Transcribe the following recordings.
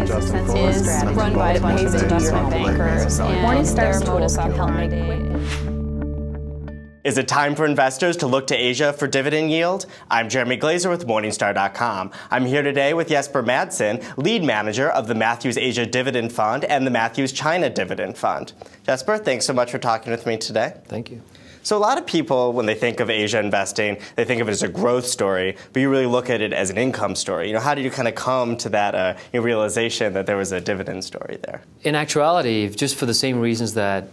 consistency is run by a bunch of investment bankers, and Morningstar's modus operandi. Is it time for investors to look to Asia for dividend yield? I'm Jeremy Glazer with Morningstar.com. I'm here today with Jesper Madsen, lead manager of the Matthews Asia Dividend Fund and the Matthews China Dividend Fund. Jesper, thanks so much for talking with me today. Thank you. So a lot of people, when they think of Asia investing, they think of it as a growth story, but you really look at it as an income story. How did you kind of come to that realization that there was a dividend story there? In actuality, just for the same reasons that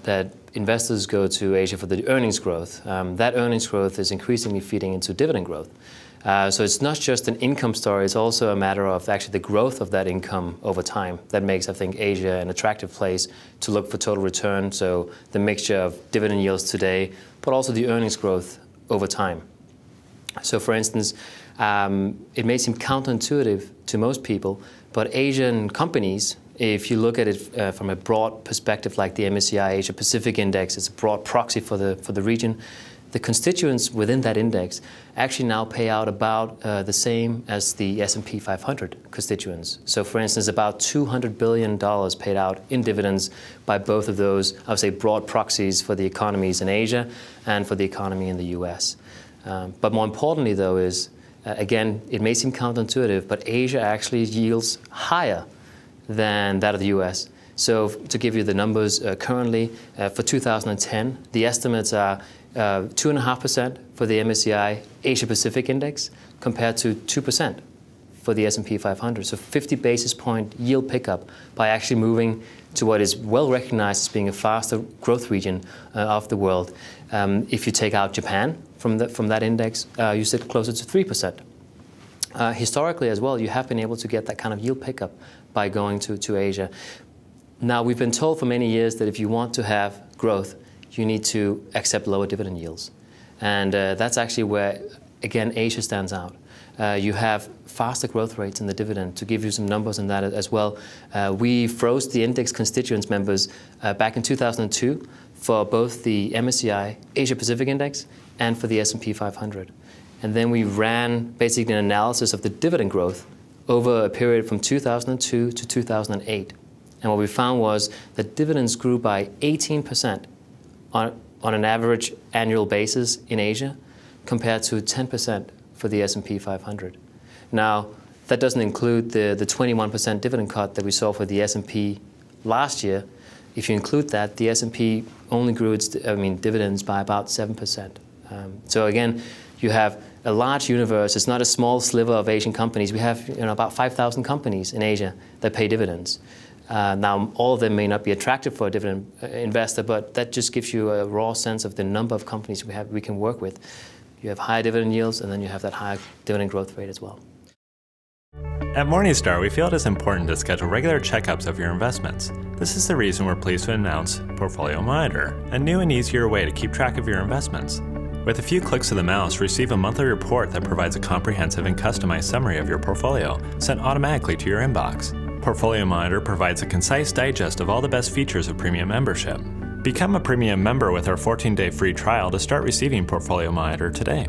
investors go to Asia for the earnings growth, that earnings growth is increasingly feeding into dividend growth. So it's not just an income story, it's also a matter of actually the growth of that income over time. That makes, I think, Asia an attractive place to look for total return, so the mixture of dividend yields today, but also the earnings growth over time. So for instance, it may seem counterintuitive to most people, but Asian companies, if you look at it from a broad perspective like the MSCI Asia Pacific Index, it's a broad proxy for the region, the constituents within that index actually now pay out about the same as the S&P 500 constituents. So for instance, about $200 billion paid out in dividends by both of those, I would say, broad proxies for the economies in Asia and for the economy in the US. But more importantly, though, is, again, it may seem counterintuitive, but Asia actually yields higher than that of the US. So to give you the numbers currently, for 2010, the estimates are 2.5% for the MSCI Asia Pacific Index compared to 2% for the S&P 500. So 50 basis point yield pickup by actually moving to what is well recognized as being a faster growth region of the world. If you take out Japan from that index, you sit closer to 3%. Historically as well, you have been able to get that kind of yield pickup by going to Asia. Now, we've been told for many years that if you want to have growth, you need to accept lower dividend yields. And that's actually where, again, Asia stands out. You have faster growth rates in the dividend. To give you some numbers on that as well, we froze the index constituents members back in 2002 for both the MSCI Asia Pacific Index and for the S&P 500. And then we ran basically an analysis of the dividend growth over a period from 2002 to 2008. And what we found was that dividends grew by 18% on an average annual basis in Asia, compared to 10% for the S&P 500. Now, that doesn't include the 21% dividend cut that we saw for the S&P last year. If you include that, the S&P only grew its dividends by about 7%. So again, you have a large universe. It's not a small sliver of Asian companies. We have about 5,000 companies in Asia that pay dividends. Now, all of them may not be attractive for a dividend investor, but that just gives you a raw sense of the number of companies we can work with. You have higher dividend yields, and then you have that higher dividend growth rate as well. At Morningstar, we feel it is important to schedule regular checkups of your investments. This is the reason we're pleased to announce Portfolio Monitor, a new and easier way to keep track of your investments. With a few clicks of the mouse, receive a monthly report that provides a comprehensive and customized summary of your portfolio, sent automatically to your inbox. Portfolio Monitor provides a concise digest of all the best features of premium membership. Become a premium member with our 14-day free trial to start receiving Portfolio Monitor today.